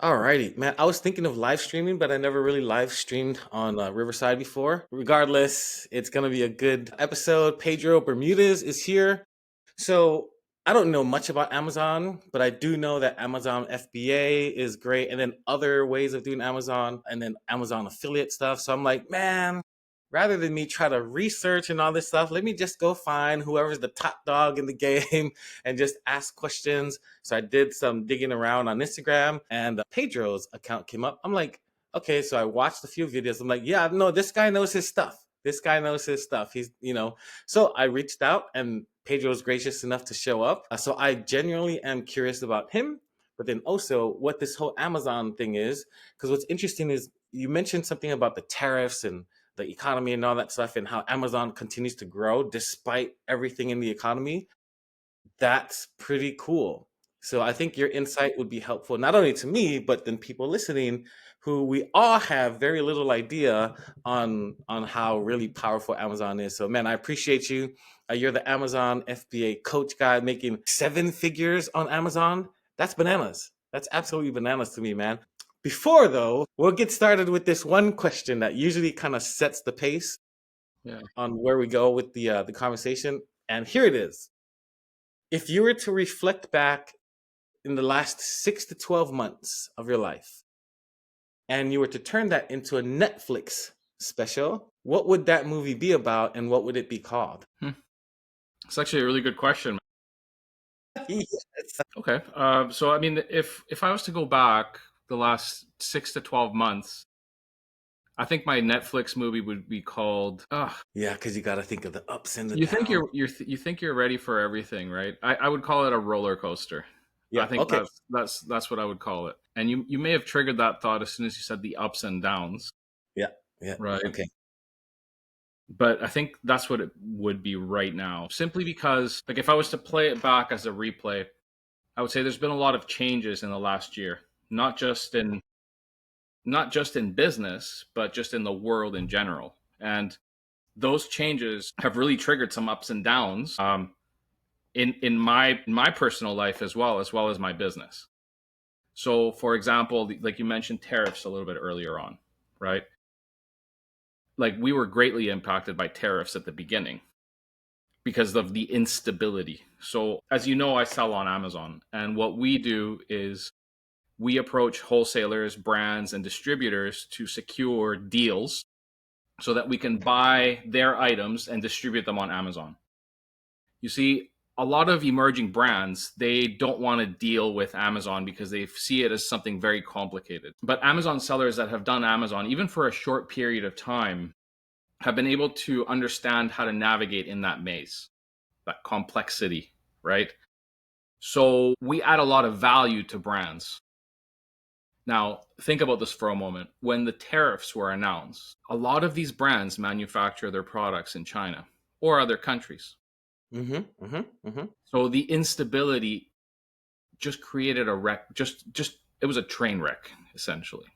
Alrighty, man. I was thinking of live streaming, but I never really live streamed on Riverside before. Regardless, it's gonna be a good episode. Pedro Bermudez is here. So I don't know much about Amazon, but I do know that Amazon FBA is great, and then other ways of doing Amazon, and then Amazon affiliate stuff. So I'm like, man, rather than me try to research and all this stuff, let me just go find whoever's the top dog in the game and just ask questions. So I did some digging around on Instagram, and Pedro's account came up. I'm like, okay, so I watched a few videos. I'm like, yeah, no, this guy knows his stuff. This guy knows his stuff. So I reached out, and Pedro was gracious enough to show up. So I genuinely am curious about him, but then also what this whole Amazon thing is. Because what's interesting is you mentioned something about the tariffs and the economy and all that stuff, and how Amazon continues to grow despite everything in the economy. That's pretty cool. So I think your insight would be helpful not only to me, but then people listening who we all have very little idea on how really powerful Amazon is. So man, I appreciate you. You're the Amazon FBA coach guy making seven figures on Amazon. That's bananas. That's absolutely bananas to me, man. Before though, we'll get started with this one question that usually kind of sets the pace Yeah. on where we go with the conversation. And here it is. If you were to reflect back in the last 6 to 12 months of your life, and you were to turn that into a Netflix special, what would that movie be about, and what would it be called? Hmm. It's actually a really good question. Yes. Okay. So I mean, if I was to go back the last 6 to 12 months, I think my Netflix movie would be called. Yeah, because you got to think of the ups and the You think downs. you think you're ready for everything, right? I would call it a roller coaster. I Yeah. think Okay. that's what I would call it. And you may have triggered that thought as soon as you said the ups and downs, Yeah. Yeah. right? Okay. But I think that's what it would be right now. Simply because, like, if I was to play it back as a replay, I would say there's been a lot of changes in the last year, not just in not just in business, but just in the world in general. And those changes have really triggered some ups and downs in my personal life as well as my business. So, for example, like you mentioned tariffs a little bit earlier on, right? Like we were greatly impacted by tariffs at the beginning because of the instability. So, as you know, I sell on Amazon, and what we do is we approach wholesalers, brands, and distributors to secure deals so that we can buy their items and distribute them on Amazon. You see, a lot of emerging brands, they don't want to deal with Amazon because they see it as something very complicated. But Amazon sellers that have done Amazon, even for a short period of time, have been able to understand how to navigate in that maze, that complexity, right? So we add a lot of value to brands. Now, think about this for a moment. When the tariffs were announced, a lot of these brands manufacture their products in China or other countries. Mm-hmm. Mm-hmm. Mm-hmm. So the instability just created a wreck, just it was a train wreck essentially.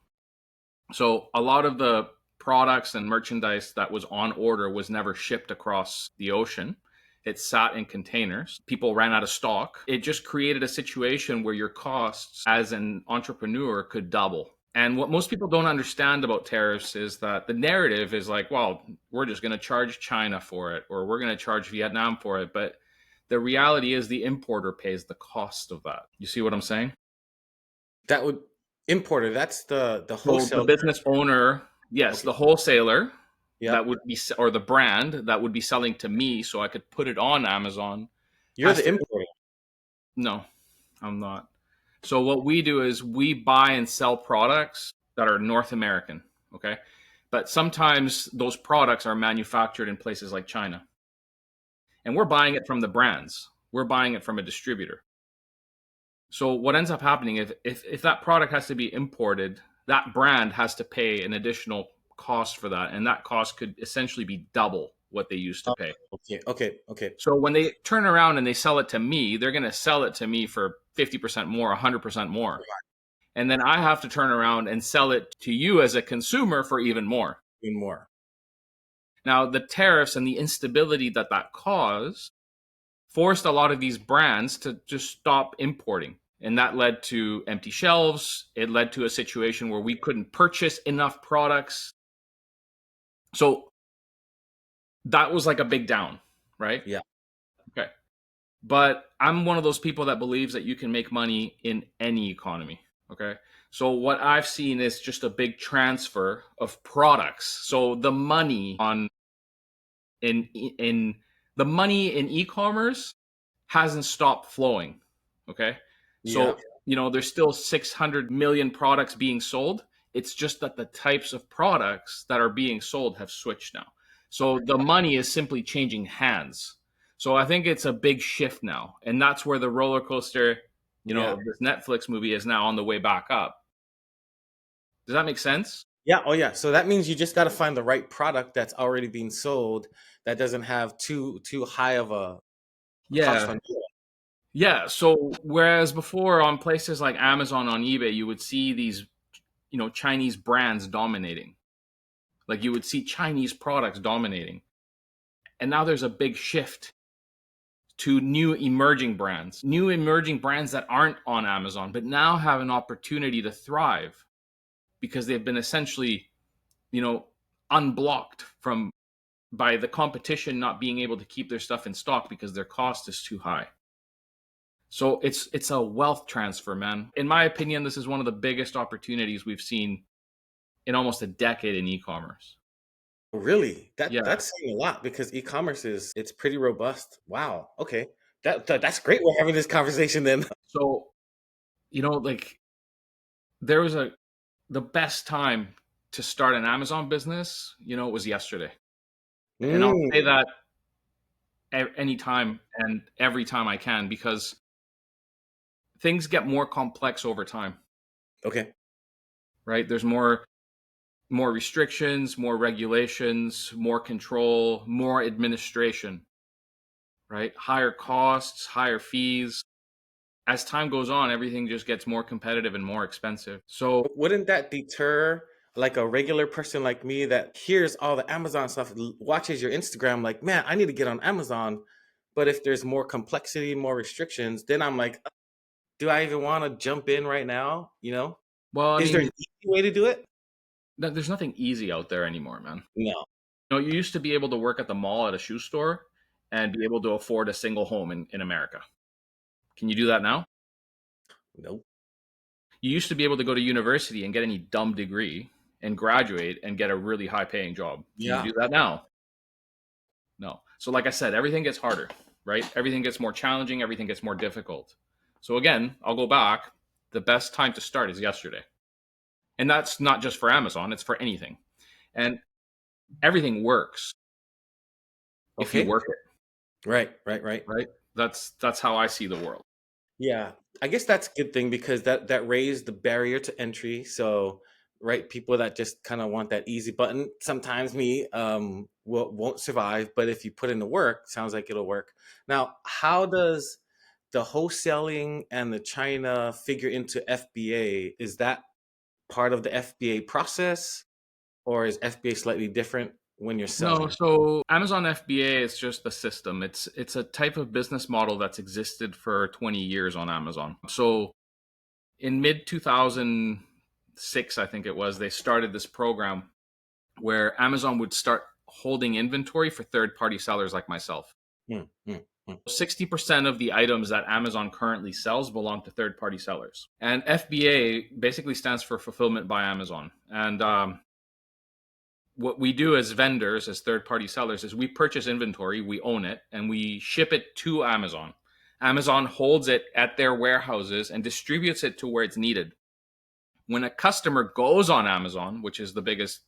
So a lot of the products and merchandise that was on order was never shipped across the ocean. It sat in containers. People ran out of stock. It just created a situation where your costs as an entrepreneur could double. And what most people don't understand about tariffs is that the narrative is like, well, we're just going to charge China for it, or we're going to charge Vietnam for it. But the reality is the importer pays the cost of that. You see what I'm saying? That would importer. That's the So the wholesale. business owner, yes, Okay. the wholesaler that Yep. would be, or the brand that would be selling to me so I could put it on Amazon You're has the to, importer. no, I'm not. So what we do is we buy and sell products that are North American, okay? But sometimes those products are manufactured in places like China. And we're buying it from the brands. We're buying it from a distributor. So what ends up happening if that product has to be imported, that brand has to pay an additional cost for that, and that cost could essentially be double what they used to Oh, pay. okay. Okay. Okay. So when they turn around and they sell it to me, they're going to sell it to me for 50% more, 100% more. And then I have to turn around and sell it to you as a consumer for even more. Even more. Now, the tariffs and the instability that caused forced a lot of these brands to just stop importing And that led to empty shelves. It led to a situation where we couldn't purchase enough products. So that was like a big down, right? Yeah. Okay. But I'm one of those people that believes that you can make money in any economy. Okay. So what I've seen is just a big transfer of products. So the money on in the money in e-commerce hasn't stopped flowing. Okay. Yeah. So, there's still 600 million products being sold. It's just that the types of products that are being sold have switched now. So the money is simply changing hands. So I think it's a big shift now. And that's where the roller coaster, Yeah. of this Netflix movie is now on the way back up. Does that make sense? Yeah. Oh, yeah. So that means you just got to find the right product that's already being sold that doesn't have too high of a cost Yeah. on you. Yeah. So whereas before on places like Amazon, on eBay, you would see these, Chinese brands dominating. Like you would see Chinese products dominating. And now there's a big shift to new emerging brands that aren't on Amazon, but now have an opportunity to thrive because they've been essentially, you know, unblocked from by the competition not being able to keep their stuff in stock because their cost is too high. So it's a wealth transfer, man. In my opinion, this is one of the biggest opportunities we've seen in almost a decade in e-commerce. Really? Yeah. That's saying a lot because e-commerce it's pretty robust. Wow. Okay. That's great we're having this conversation then. So, like there was the best time to start an Amazon business, was yesterday. And I'll say Mm, that anytime and every time I can because things get more complex over time, okay. right? There's more restrictions, more regulations, more control, more administration, right? Higher costs, higher fees. As time goes on, everything just gets more competitive and more expensive. So, Wouldn't that deter like a regular person like me that hears all the Amazon stuff, watches your Instagram, like, man, I need to get on Amazon. But if there's more complexity, more restrictions, then I'm like, do I even want to jump in right now? well, I Is there an mean, easy way to do it? there's nothing easy out there anymore, man. No, You used to be able to work at the mall at a shoe store and be able to afford a single home in America. Can you do that now? nope. You used to be able to go to university and get any dumb degree and graduate and get a really high paying job. Can you Yeah. do that now? No. So, like I said, everything gets harder, right? Everything gets more challenging, everything gets more difficult. So, again, I'll go back. The best time to start is yesterday. And that's not just for Amazon, it's for anything. And everything works if you Okay. work it, Right, right, right. right? That's how I see the world. Yeah, I guess that's a good thing because that raised the barrier to entry. So, right, people that just kind of want that easy button, sometimes me, won't survive. But if you put in the work, sounds like it'll work. Now, how does the wholesaling and the China figure into FBA? Is that part of the FBA process, or is FBA slightly different when you're No, selling? so Amazon FBA is just a system. It's a type of business model that's existed for 20 years on Amazon. So in mid 2006, I think it was, they started this program where Amazon would start holding inventory for third party sellers like myself. Hmm, hmm, hmm. 60% of the items that Amazon currently sells belong to third party sellers. And FBA basically stands for Fulfillment by Amazon. And what we do as vendors, as third party sellers, is we purchase inventory, we own it, and we ship it to Amazon. Amazon holds it at their warehouses and distributes it to where it's needed. When a customer goes on Amazon, which is the biggest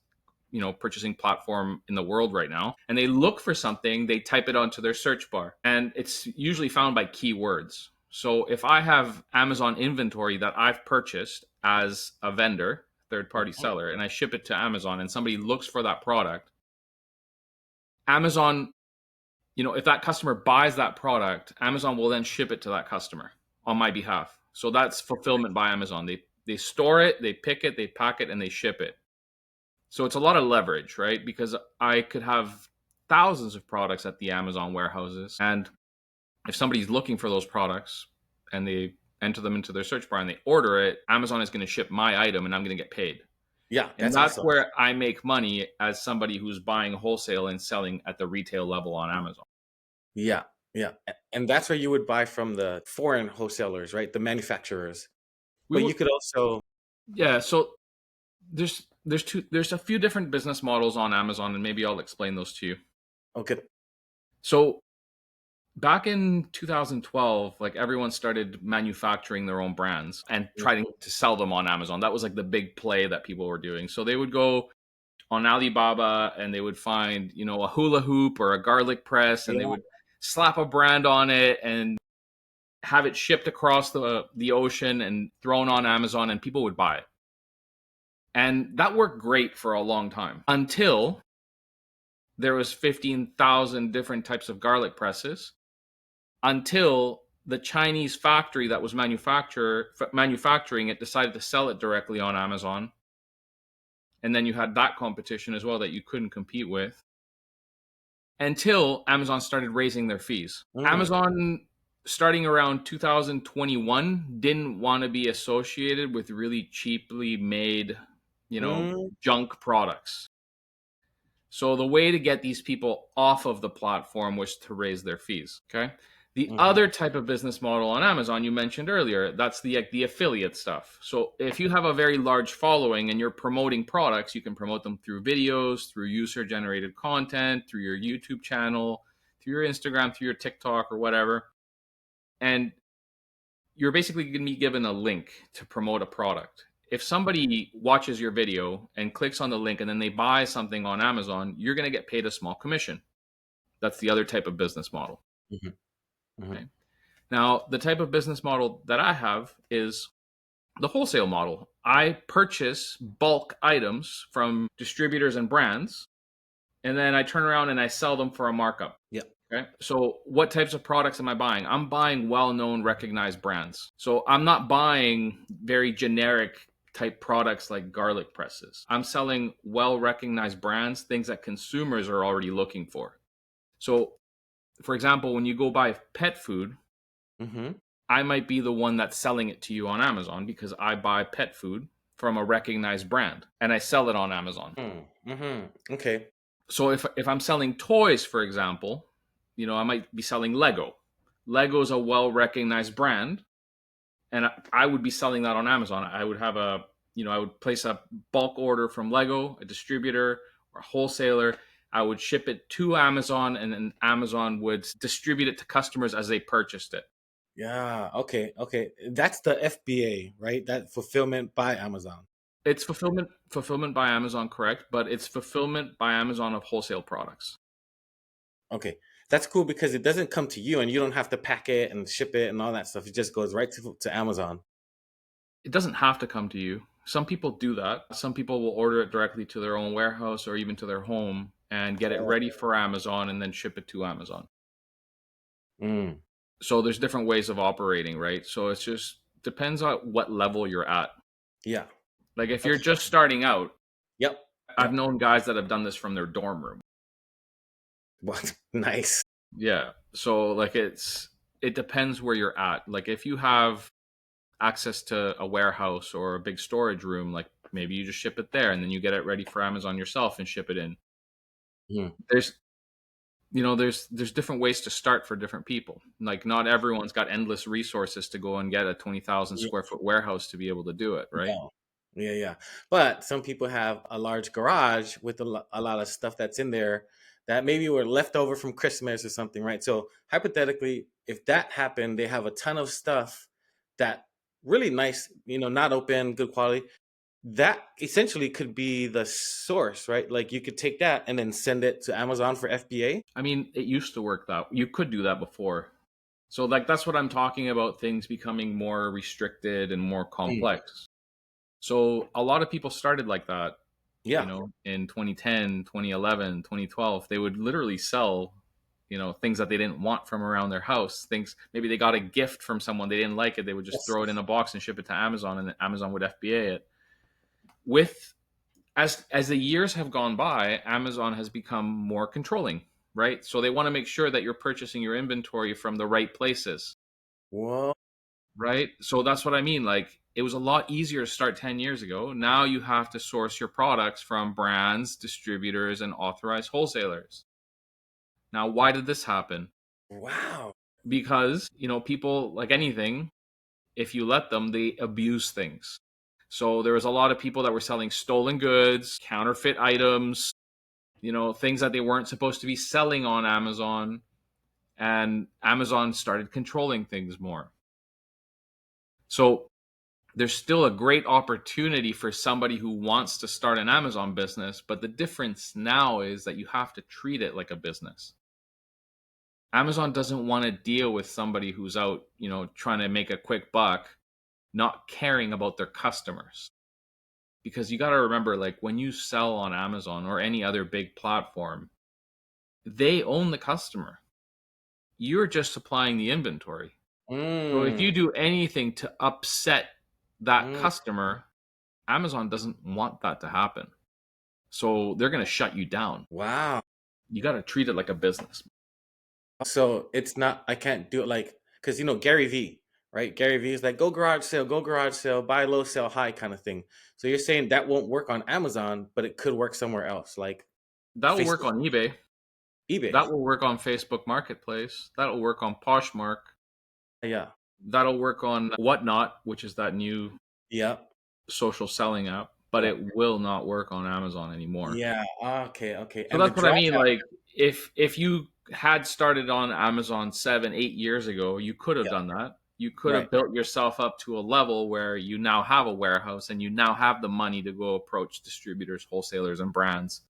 purchasing platform in the world right now, and they look for something, they type it onto their search bar, and it's usually found by keywords. So if I have Amazon inventory that I've purchased as a vendor, third party seller, and I ship it to Amazon and somebody looks for that product, Amazon, if that customer buys that product, Amazon will then ship it to that customer on my behalf. So that's fulfillment by Amazon. They store it, they pick it, they pack it, and they ship it. So it's a lot of leverage, right? Because I could have thousands of products at the Amazon warehouses. And if somebody's looking for those products and they enter them into their search bar and they order it, Amazon is going to ship my item and I'm going to get paid. Yeah, And that's that's awesome. where I make money as somebody who's buying wholesale and selling at the retail level on Amazon. Yeah, yeah. And that's where you would buy from the foreign wholesalers, right? The manufacturers. We But you will, could also, yeah. So there's a few different business models on Amazon, and maybe I'll explain those to you. okay. So back in 2012, like everyone started manufacturing their own brands and trying to sell them on Amazon. That was like the big play that people were doing. So they would go on Alibaba and they would find, a hula hoop or a garlic press, and they Yeah. would slap a brand on it and have it shipped across the ocean and thrown on Amazon, and people would buy it. And that worked great for a long time until there was 15,000 different types of garlic presses, until the Chinese factory that was manufacturing it decided to sell it directly on Amazon. And then you had that competition as well that you couldn't compete with, until Amazon started raising their fees. Mm. Amazon, starting around 2021, didn't want to be associated with really cheaply made, Mm. junk products. So the way to get these people off of the platform was to raise their fees. Okay. The Mhm. other type of business model on Amazon you mentioned earlier, that's the affiliate stuff. So if you have a very large following and you're promoting products, you can promote them through videos, through user generated content, through your YouTube channel, through your Instagram, through your TikTok or whatever. And you're basically going to be given a link to promote a product. If somebody watches your video and clicks on the link and then they buy something on Amazon, you're going to get paid a small commission. That's the other type of business model. Mhm. Mhm. Okay. Now, the type of business model that I have is the wholesale model. I purchase bulk items from distributors and brands, and then I turn around and I sell them for a markup. Yeah. Okay. So, what types of products am I buying? I'm buying well known, recognized brands. So, I'm not buying very generic type products like garlic presses. I'm selling well recognized brands, things that consumers are already looking for. So, for example, when you go buy pet food, Mhm. I might be the one that's selling it to you on Amazon because I buy pet food from a recognized brand and I sell it on Amazon. Mm. Mhm. Okay. So if I'm selling toys, for example, I might be selling Lego. Lego is a well recognized brand, and I would be selling that on Amazon. I would have I would place a bulk order from Lego, a distributor or a wholesaler. I would ship it to Amazon, and then Amazon would distribute it to customers as they purchased it. Yeah. Okay. Okay. That's the FBA, right? That fulfillment by Amazon. It's fulfillment by Amazon, correct? But it's fulfillment by Amazon of wholesale products. Okay. That's cool because it doesn't come to you and you don't have to pack it and ship it and all that stuff. It just goes right to Amazon. It doesn't have to come to you. Some people do that. Some people will order it directly to their own warehouse or even to their home and get it ready for Amazon and then ship it to Amazon. Mm. So there's different ways of operating, right? So it's just depends on what level you're at. Yeah. Like if you're Okay. just starting out, Yep. I've Yep. known guys that have done this from their dorm room. What? Nice. Yeah. So like it depends where you're at. Like if you have access to a warehouse or a big storage room, like maybe you just ship it there and then you get it ready for Amazon yourself and ship it in. Mm. There's there's different ways to start for different people. Like not everyone's got endless resources to go and get a 20,000 Yeah. square foot warehouse to be able to do it, right? No. Yeah, yeah. But some people have a large garage with a lot of stuff that's in there that maybe were left over from Christmas or something, right? So hypothetically, if that happened, they have a ton of stuff that really nice, not open, good quality. That essentially could be the source, right? Like you could take that and then send it to Amazon for FBA. I mean, it used to work that you could do that before. So like that's what I'm talking about, things becoming more restricted and more Mm. complex. So a lot of people started like that, Yeah. in 2010, 2011, 2012. They would literally sell, things that they didn't want from around their house. Things maybe they got a gift from someone, they didn't like it, they would just Yes. throw it in a box and ship it to Amazon, and then Amazon would FBA it. With as the years have gone by, Amazon has become more controlling, right? So they want to make sure that you're purchasing your inventory from the right places. Whoa. right? So that's what I mean. Like, it was a lot easier to start 10 years ago. Now you have to source your products from brands, distributors, and authorized wholesalers. Now, why did this happen? Wow. Because, people, like anything, if you let them, they abuse things. So there was a lot of people that were selling stolen goods, counterfeit items, things that they weren't supposed to be selling on Amazon. And Amazon started controlling things more. So there's still a great opportunity for somebody who wants to start an Amazon business, but the difference now is that you have to treat it like a business. Amazon doesn't want to deal with somebody who's out, trying to make a quick buck, not caring about their customers. Because you got to remember, like, when you sell on Amazon or any other big platform, they own the customer. You're just supplying the inventory. So if you Mm, do anything to upset that mm. customer, Amazon doesn't want that to happen. So they're going to shut you down. Wow. You got to treat it like a business. So it's not, I can't do it like, because Gary Vee, right? Gary Vee is like, go garage sale, buy low, sell high kind of thing. So you're saying that won't work on Amazon, but it could work somewhere else, like That will work Facebook, on eBay. eBay. That will work on Facebook Marketplace. That will work on Poshmark. Yeah. That'll work on Whatnot, which is that new Yeah. social selling app, but Yeah. it will not work on Amazon anymore. Yeah. Okay. Okay. So And the that's what I mean. drawback. Like, if you had started on Amazon 7, 8 years ago, you could have Yeah. done that. You could Right. have built yourself up to a level where you now have a warehouse and you now have the money to go approach distributors, wholesalers, and brands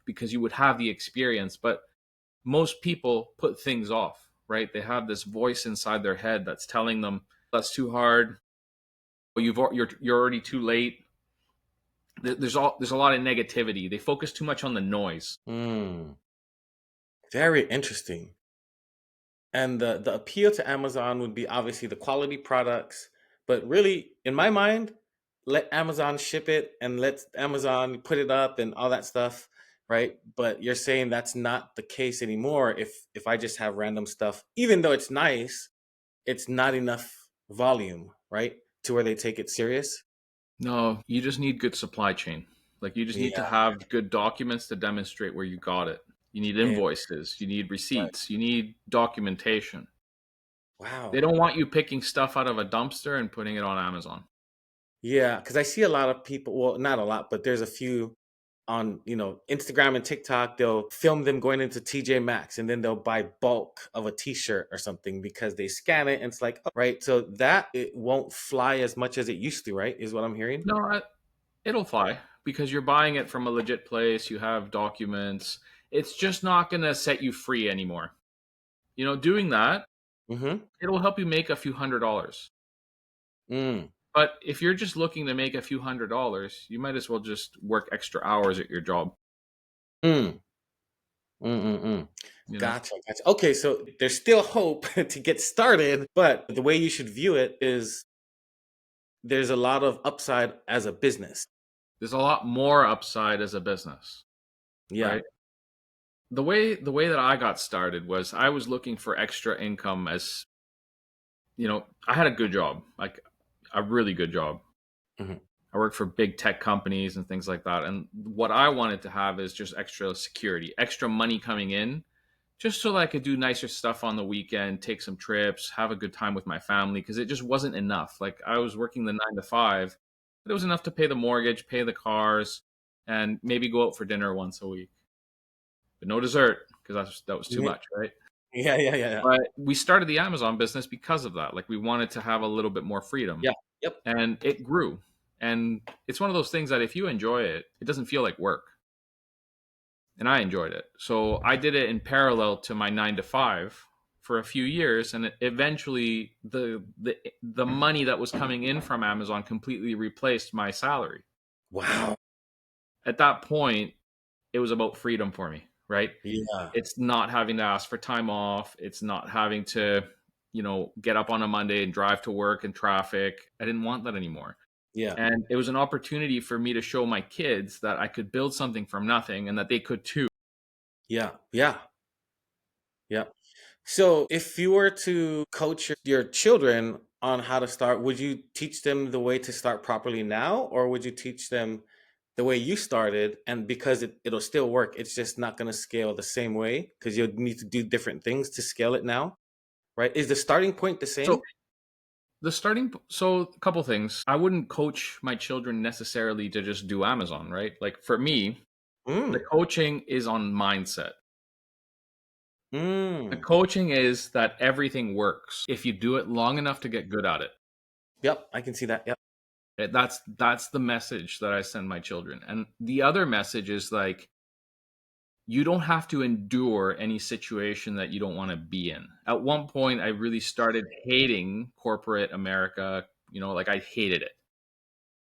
because you would have the experience. But most people put things off, right? They have this voice inside their head that's telling them that's too hard. You're already too late. There's a lot of negativity. They focus too much on the noise. Mm. Very interesting. And the appeal to Amazon would be obviously the quality products, but really, in my mind, let Amazon ship it and let Amazon put it up and all that stuff, right? But you're saying that's not the case anymore. If I just have random stuff, even though it's nice, it's not enough volume, right? To where they take it serious. No, you just need good supply chain. Like, you just need to Yeah. have good documents to demonstrate where you got it. You need And invoices, you need right. receipts, you need documentation. They Wow. don't want you picking stuff out of a dumpster and putting it on Amazon. Yeah, because I see a lot of people, well, not a lot, but there's a few on, Instagram and TikTok. They'll film them going into TJ Maxx and then they'll buy bulk of a t-shirt or something because they scan it and it's like, oh, right. So that it won't fly as much as it used to, right? Is what I'm hearing. No, it'll fly because you're buying it from a legit place, you have documents. It's just not going to set you free anymore. Doing that, Mm-hmm. it'll help you make a few $100s. Mm. But if you're just looking to make a few $100s, you might as well just work extra hours at your job, Mm. Mm-mm-mm. you know? Gotcha, gotcha. Okay, so there's still hope to get started, but the way you should view it is there's a lot of upside as a business. There's a lot more upside as a business, Yeah. right? The way that I got started was I was looking for extra income as, I had a good job, like a really good job. Hmm. I worked for big tech companies and things like that. And what I wanted to have is just extra security, extra money coming in, just so that I could do nicer stuff on the weekend, take some trips, have a good time with my family, because it just wasn't enough. Like, I was working the 9 to 5, but it was enough to pay the mortgage, pay the cars, and maybe go out for dinner once a week. But no dessert, because that was too Yeah, much, right? yeah, yeah, yeah, But we started the Amazon business because of that. Like, we wanted to have a little bit more freedom, yeah. Yep. and it grew. And it's one of those things that if you enjoy it, it doesn't feel like work. And I enjoyed it. So I did it in parallel to my 9 to 5 for a few years, and eventually the money that was coming in from Amazon completely replaced my salary. Wow. At that point, it was about freedom for me, right? Yeah. It's not having to ask for time off. It's not having to, get up on a Monday and drive to work in traffic. I didn't want that anymore. Yeah. And it was an opportunity for me to show my kids that I could build something from nothing and that they could too. Yeah. Yeah. Yeah. So if you were to coach your children on how to start, would you teach them the way to start properly now, or would you teach them the way you started? And because it'll still work, it's just not going to scale the same way because you'll need to do different things to scale it now, right? Is the starting point the So same? so a couple things. I wouldn't coach my children necessarily to just do Amazon, right? Like for me, the Mm, coaching is on mindset. The mm. coaching is that everything works if you do it long enough to get good at it. Yep, I can see that. Yep. That's the message that I send my children. And the other message is like, you don't have to endure any situation that you don't want to be in. At one point, I really started hating corporate America. Like I hated it.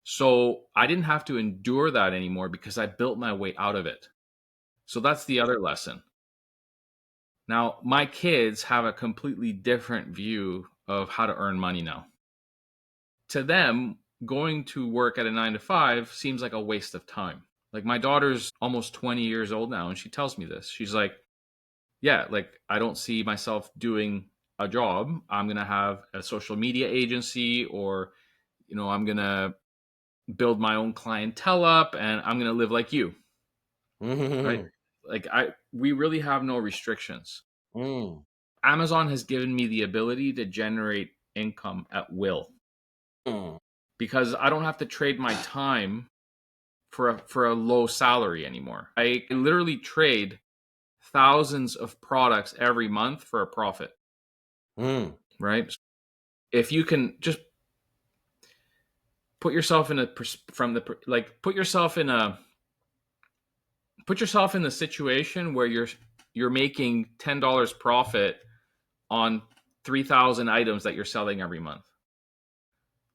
So I didn't have to endure that anymore because I built my way out of it. So that's the other lesson. Now, my kids have a completely different view of how to earn money now. To them, going to work at a 9 to 5 seems like a waste of time. Like my daughter's almost 20 years old now, and she tells me this. She's like, yeah, like I don't see myself doing a job. I'm going to have a social media agency, or, I'm going to build my own clientele up, and I'm going to live like you. Right. Mm, Like we really have no restrictions. mm, Amazon has given me the ability to generate income at will mm. because I don't have to trade my time for a low salary anymore. I literally trade thousands of products every month for a profit, Mm. right? If you can just put yourself in a from the like put yourself in the situation where you're making $10 profit on 3,000 items that you're selling every month.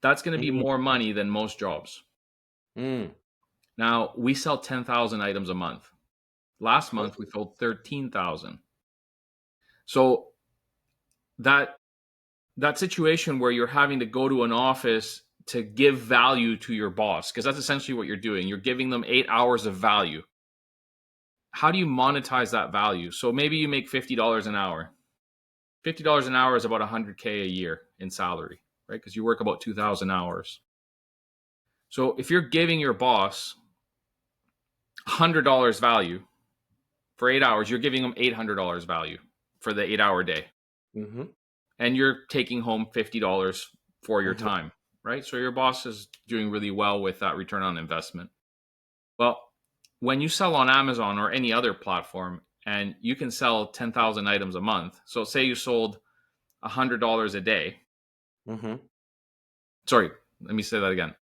That's going to be Mm. more money than most jobs. Mm. Now, we sell 10,000 items a month. Last Oh. month we sold 13,000. So that that situation where you're having to go to an office to give value to your boss, because that's essentially what you're doing. You're giving them 8 hours of value. How do you monetize that value? So maybe you make $50 an hour. $50 an hour is about 100K a year in salary, right? Because you work about 2,000 hours. So if you're giving your boss $100 value for 8 hours, you're giving them $800 value for the 8 hour day. Mm-hmm. And you're taking home $50 for your Mm-hmm. time, right? So your boss is doing really well with that return on investment. Well, when you sell on Amazon or any other platform and you can sell 10,000 items a month, so say you sold $100 a day. Mm-hmm. Sorry, let me say that again.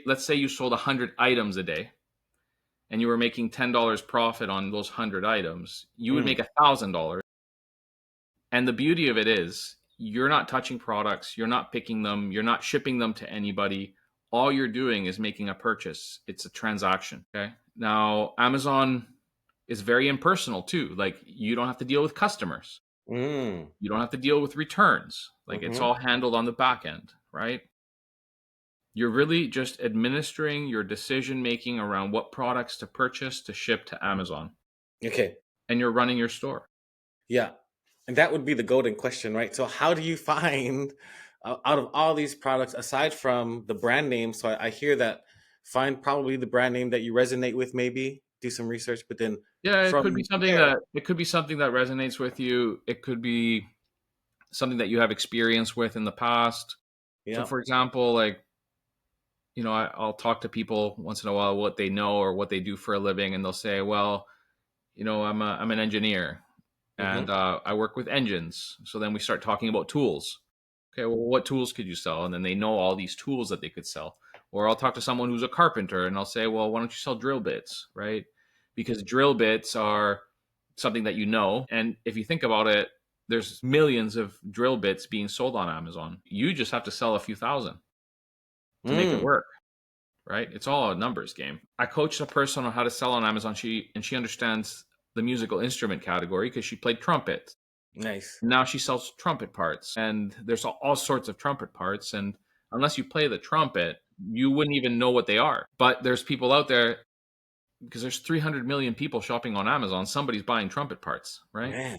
Let's say you sold 100 items a day and you were making $10 profit on those 100 items, you would make $1,000. And the beauty of it is you're not touching products, you're not picking them, you're not shipping them to anybody. All you're doing is making a purchase. It's a transaction. Okay. Now, Amazon is very impersonal too. Like you don't have to deal with customers. Mm. You don't have to deal with returns. Like it's Mm-hmm. all handled on the back end, right? You're really just administering your decision making around what products to purchase to ship to Amazon, Okay. and you're running your store. Yeah. And that would be the golden question, right? So, how do you find out of all these products, aside from the brand name? So, I hear that find probably the brand name that you resonate with, maybe do some research, but then Yeah, it could be from something there, that resonates with you. It could be something that you have experience with in the past. So, yeah. for example, like I'll talk to people once in a while what they know or what they do for a living, and they'll say, "Well, I'm an engineer, Mm-hmm. and I work with engines." So then we start talking about tools. Okay, well, what tools could you sell? And then they know all these tools that they could sell. Or I'll talk to someone who's a carpenter, and I'll say, "Well, why don't you sell drill bits, right? Because drill bits are something that you know, and if you think about it, there's millions of drill bits being sold on Amazon. You just have to sell a few thousand to make it Mm. work." Right? It's all a numbers game. I coached a person on how to sell on Amazon. She understands the musical instrument category because she played trumpet. Nice. Now she sells trumpet parts, and there's all sorts of trumpet parts. And unless you play the trumpet, you wouldn't even know what they are. But there's people out there because there's 300 million people shopping on Amazon. Somebody's buying trumpet parts, right? Man.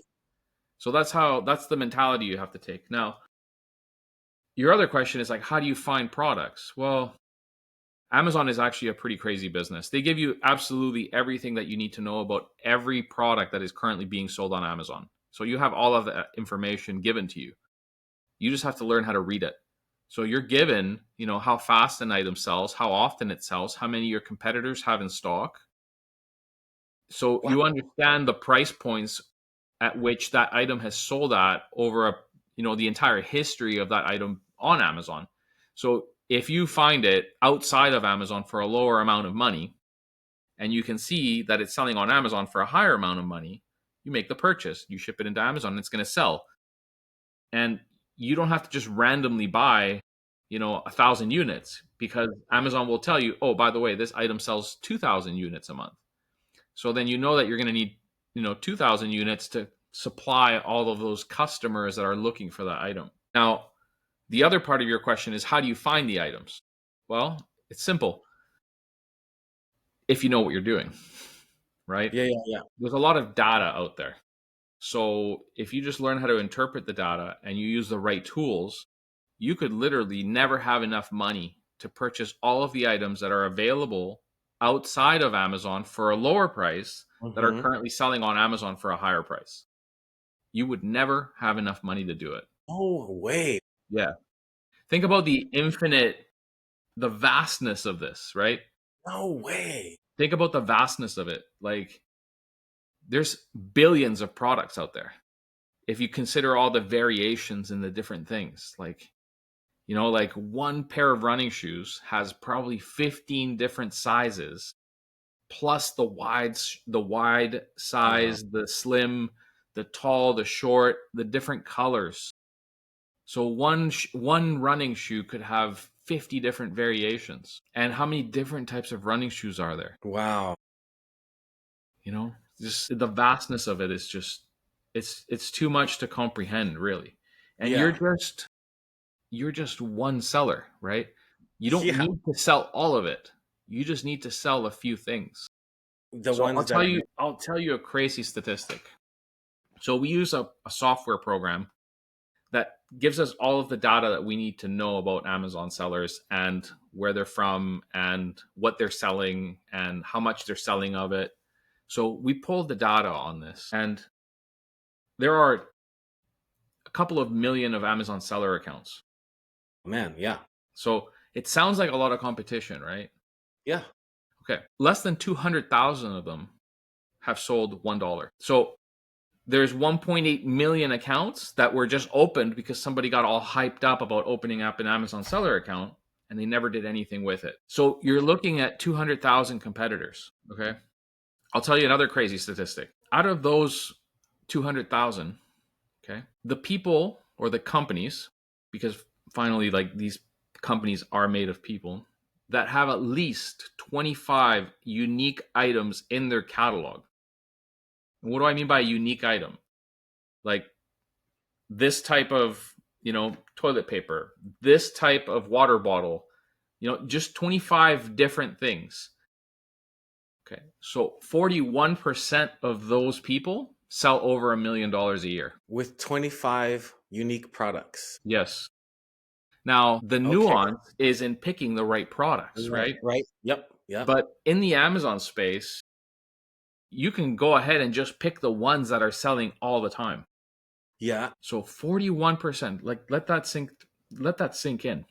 So that's the mentality you have to take. Now, your other question is like, how do you find products? Well, Amazon is actually a pretty crazy business. They give you absolutely everything that you need to know about every product that is currently being sold on Amazon. So you have all of that information given to you. You just have to learn how to read it. So you're given, how fast an item sells, how often it sells, how many your competitors have in stock. So Wow. you understand the price points at which that item has sold at over the entire history of that item on Amazon. So if you find it outside of Amazon for a lower amount of money, and you can see that it's selling on Amazon for a higher amount of money, you make the purchase, you ship it into Amazon, and it's going to sell. And you don't have to just randomly buy 1,000 units, because Amazon will tell you, oh, by the way, this item sells 2,000 units a month. So then you know that you're going to need 2,000 units to supply all of those customers that are looking for that item. Now, the other part of your question is, how do you find the items? Well, it's simple. If you know what you're doing, right? Yeah. There's a lot of data out there. So if you just learn how to interpret the data and you use the right tools, you could literally never have enough money to purchase all of the items that are available outside of Amazon for a lower price that are Mm-hmm. currently selling on Amazon for a higher price. You would never have enough money to do it. No way. Yeah. Think about the vastness of this, right? No way. Think about the vastness of it. Like, there's billions of products out there. If you consider all the variations in the different things, like one pair of running shoes has probably 15 different sizes, plus the wide size, the slim, the tall, the short, the different colors. So one running shoe could have 50 different variations. And how many different types of running shoes are there? Wow. Just the vastness of it is just, it's too much to comprehend, really. And Yeah. you're just one seller, right? You don't Yeah. need to sell all of it. You just need to sell a few things. The So ones that I'll tell you a crazy statistic. So we use a software program that gives us all of the data that we need to know about Amazon sellers and where they're from and what they're selling and how much they're selling of it. So we pulled the data on this, and there are a couple of million of Amazon seller accounts. man, yeah. So it sounds like a lot of competition, right? Yeah. Okay. Less than 200,000 of them have sold $1. So there's 1.8 million accounts that were just opened because somebody got all hyped up about opening up an Amazon seller account and they never did anything with it. So you're looking at 200,000 competitors. Okay. I'll tell you another crazy statistic. Out of those 200,000, okay, the people or the companies, because finally, like, these companies are made of people, that have at least 25 unique items in their catalog. And what do I mean by a unique item? Like, this type of, toilet paper, this type of water bottle, just 25 different things. Okay. So 41% of those people sell over $1 million a year. With 25 unique products. Yes. Now, the Okay. nuance is in picking the right products, right? Right. Yep. But in the Amazon space, you can go ahead and just pick the ones that are selling all the time. Yeah. So 41%, like, let that sink in.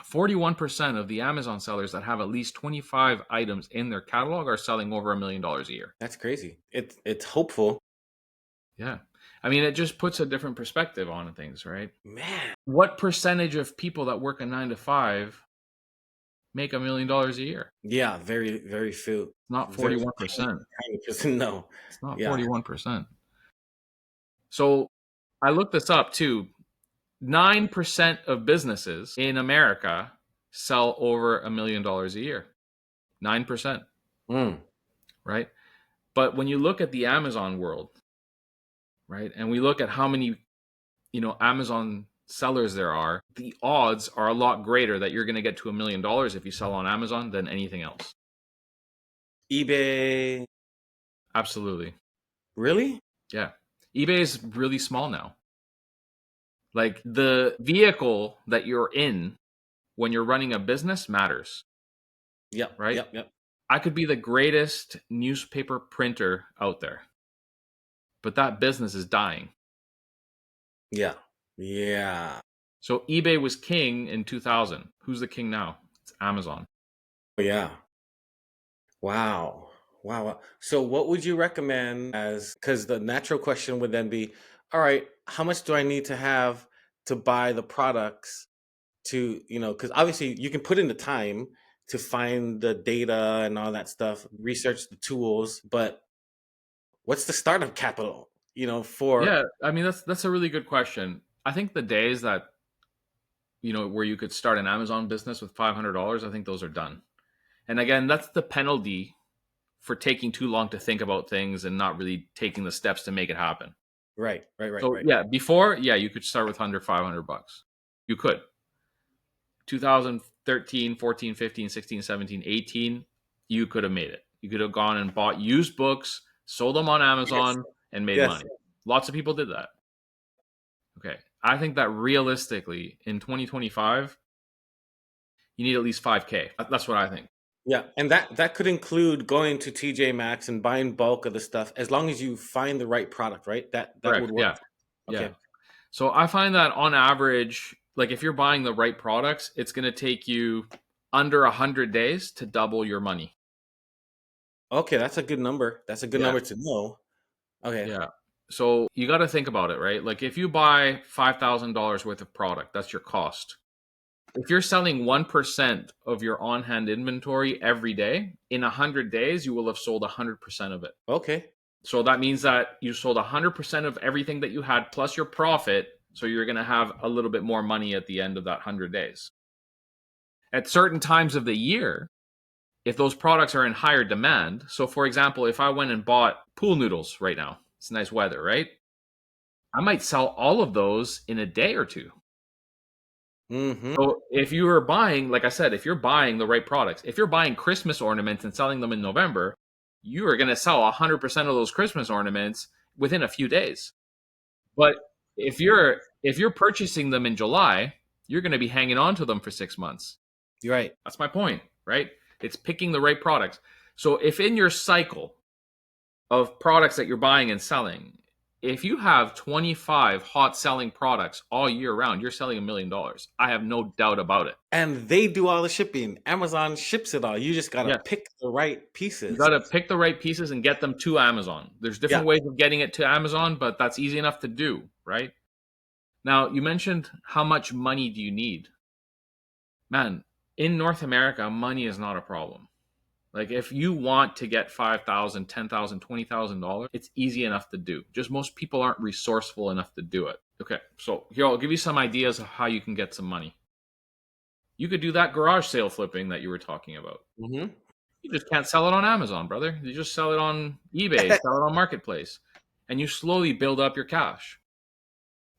41% of the Amazon sellers that have at least 25 items in their catalog are selling over $1 million a year. That's crazy. It's hopeful. Yeah. I mean, it just puts a different perspective on things, right? Man. What percentage of people that work a 9 to 5 make $1 million a year? Yeah, very, very few. Not Very 41%. tiny percent. No. It's not Yeah. 41%. So I looked this up too. 9% of businesses in America sell over $1 million a year. 9%. Right? But when you look at the Amazon world, right, and we look at how many, Amazon sellers there are, the odds are a lot greater that you're going to get to $1 million if you sell on Amazon than anything else. eBay. Absolutely. Really? Yeah. eBay is really small now. Like the vehicle that you're in when you're running a business matters, Yep, right? yep, yep. I could be the greatest newspaper printer out there, but that business is dying. Yeah, yeah, So eBay was king in 2000. Who's the king now? It's Amazon. yeah. Wow. Wow. Wow. So what would you recommend as, because the natural question would then be, all right, how much do I need to have to buy the products to, because obviously you can put in the time to find the data and all that stuff, research the tools, but what's the startup capital, for, Yeah, I mean that's a really good question. I think the days that where you could start an Amazon business with $500, I think those are done. And again, that's the penalty for taking too long to think about things and not really taking the steps to make it happen. right, right, right, So right. yeah, before, yeah, you could start with under $500. You could. 2013, 14, 15, 16, 17, 18, you could have made it. You could have gone and bought used books, sold them on Yes, Amazon, and made yes. money. Lots of people did that. Okay. I think that realistically in 2025, you need at least 5K. That's what I think. Yeah, and that could include going to TJ Maxx and buying bulk of the stuff as long as you find the right product, right? That would Correct. work. Yeah. Okay. Yeah. So I find that on average, like if you're buying the right products, it's going to take you under 100 days to double your money. Okay, that's a good number. That's a good Yeah. number to know. Okay. Yeah. So you got to think about it, right? Like if you buy $5,000 worth of product, that's your cost. If you're selling 1% of your on hand inventory every day, in 100 days, you will have sold 100% of it. Okay. So that means that you sold 100% of everything that you had plus your profit. So you're going to have a little bit more money at the end of that 100 days. At certain times of the year, if those products are in higher demand, so for example, if I went and bought pool noodles right now, it's nice weather, right? I might sell all of those in a day or two. Mm-hmm. So if you are buying, like I said, if you're buying the right products, if you're buying Christmas ornaments and selling them in November, you are going to sell 100% of those Christmas ornaments within a few days. But if you're purchasing them in July, you're going to be hanging on to them for 6 months. You're right. That's my point, right? It's picking the right products. So if in your cycle of products that you're buying and selling, if you have 25 hot selling products all year round, you're selling $1 million. I have no doubt about it. And they do all the shipping. Amazon ships it all. You just gotta Yes. pick the right You pieces. got to pick the right pieces and get them to Amazon. There's Yeah. different ways of getting it to Amazon, but that's easy enough to do, right? Now, you mentioned how much money do you need? Man, in North America, money is not a problem. Like if you want to get 5,000, 10,000, $20,000, it's easy enough to do. Just most people aren't resourceful enough to do it. Okay, so here I'll give you some ideas of how you can get some money. You could do that garage sale flipping that you were talking about. Mm-hmm. You just can't sell it on Amazon, brother. You just sell it on eBay, sell it on Marketplace, and you slowly build up your cash.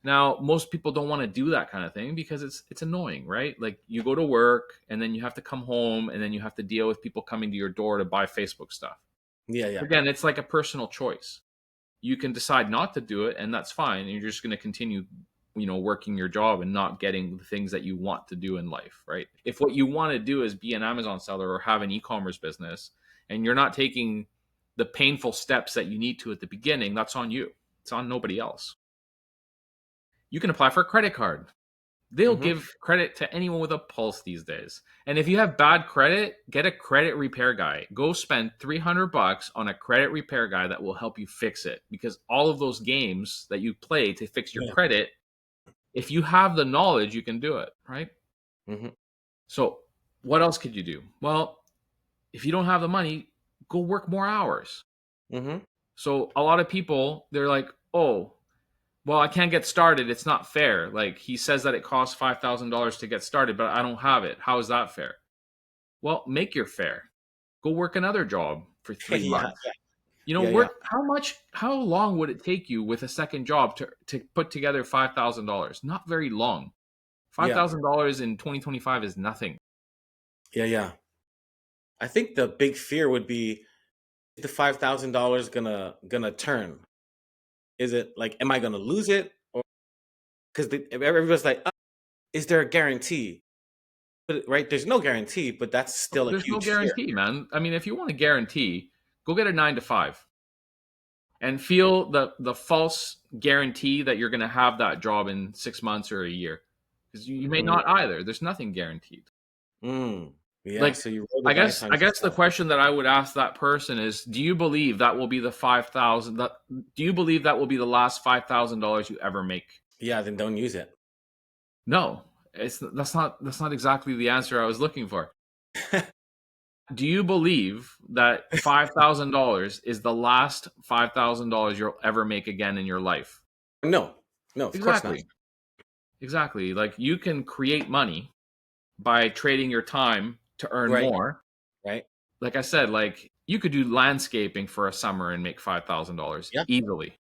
Now, most people don't want to do that kind of thing because it's annoying, right? Like you go to work and then you have to come home and then you have to deal with people coming to your door to buy Facebook stuff. Yeah, yeah. Again, it's like a personal choice. You can decide not to do it and that's fine. And you're just going to continue, working your job and not getting the things that you want to do in life, right? If what you want to do is be an Amazon seller or have an e-commerce business and you're not taking the painful steps that you need to at the beginning, that's on you. It's on nobody else. You can apply for a credit card. They'll Mm-hmm. give credit to anyone with a pulse these days. And if you have bad credit, get a credit repair guy. Go spend $300 on a credit repair guy that will help you fix it. Because all of those games that you play to fix your Yeah. credit, if you have the knowledge, you can do it, right? Mm-hmm. So, what else could you do? Well, if you don't have the money, go work more hours. Mm-hmm. So, a lot of people, they're like, oh, well, I can't get started. It's not fair. Like he says that it costs $5,000 to get started, but I don't have it. How is that fair? Well, make your fair. Go work another job for three Yeah, months. yeah, yeah. Work how long would it take you with a second job to put together $5,000? Not very long. Yeah, $5,000 in 2025 is nothing. yeah, yeah. I think the big fear would be the $5,000 gonna turn. Is it like, am I gonna lose it? because everybody's like, is there a guarantee? But right, there's no guarantee, but that's still a There's no huge fear. guarantee, man. I mean, if you want a guarantee, go get a 9 to 5 and feel the false guarantee that you're going to have that job in 6 months or a year, because you may Mm, not either. There's nothing guaranteed. mm. Yeah, Like, so you roll the I dice guess on I guess the yourself. question that I would ask that person is, do you believe that will be the 5,000 that do you believe that will be the last $5,000 you ever make? Yeah, then don't use it. No. That's not exactly the answer I was looking for. Do you believe that $5,000 is the last $5,000 you'll ever make again in your life? No, no, of course not. Exactly. Exactly. Like, you can create money by trading your time to earn Right, more. right. Like I said, like, you could do landscaping for a summer and make $5,000 Yeah, easily.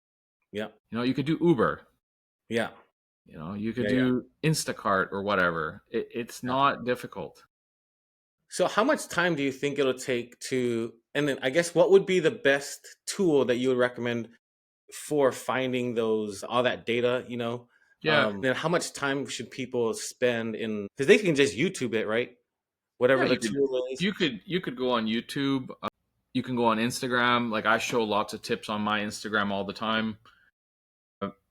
yeah, You could do Uber. yeah, You could yeah, yeah. do Instacart or whatever. It's Yeah. not difficult. So how much time do you think it'll take to, and then I guess what would be the best tool that you would recommend for finding those all that data, Yeah. then how much time should people spend in, because they can just YouTube it, right? Yeah, Whatever the tool is. you could go on YouTube. You can go on Instagram. Like, I show lots of tips on my Instagram all the time.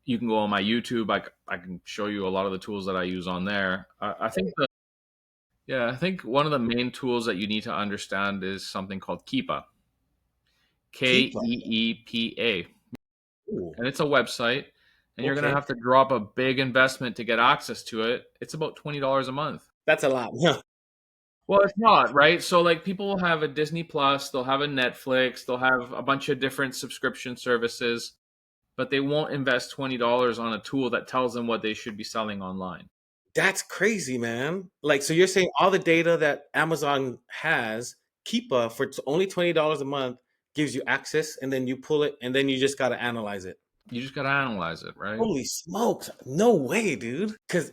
You can go on my YouTube. I can show you a lot of the tools that I use on there. I think one of the main tools that you need to understand is something called Keepa. Keep Keepa. Ooh, And it's a website, and you're going to okay. have to drop a big investment to get access to it. It's about $20 a month. That's a lot. Yeah. Well, it's not, right? So, like, people will have a Disney Plus, they'll have a Netflix, they'll have a bunch of different subscription services, but they won't invest $20 on a tool that tells them what they should be selling online. That's crazy, man. Like, so you're saying all the data that Amazon has, Keepa for only $20 a month gives you access, and then you pull it, and then you just got to analyze it. You just got to analyze it, right? Holy smokes. No way, dude. Because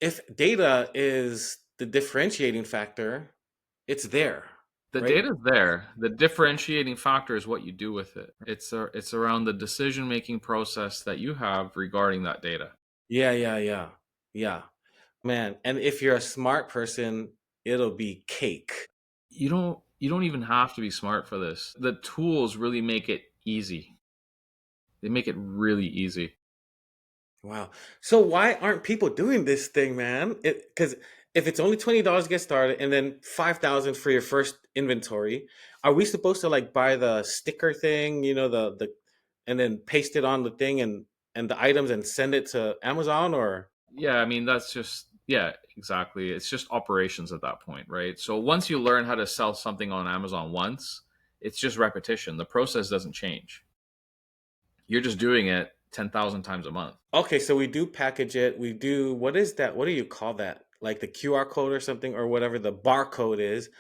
if data is the differentiating factor, it's there, The right? data's there. The differentiating factor is what you do with it. It's around the decision-making process that you have regarding that data. Yeah, yeah, yeah. Yeah. Man, and if you're a smart person, it'll be cake. You don't even have to be smart for this. The tools really make it easy. They make it really easy. Wow. So why aren't people doing this thing, man? Because if it's only $20 to get started and then 5,000 for your first inventory, are we supposed to like buy the sticker thing, the and then paste it on the thing and the items and send it to Amazon or Yeah, I mean, that's just, yeah, exactly. It's just operations at that point, right? So once you learn how to sell something on Amazon once, it's just repetition. The process doesn't change. You're just doing it 10,000 times a month. okay, so we do package it. We do, what is that? What do you call that? Like the QR code or something or whatever the barcode is,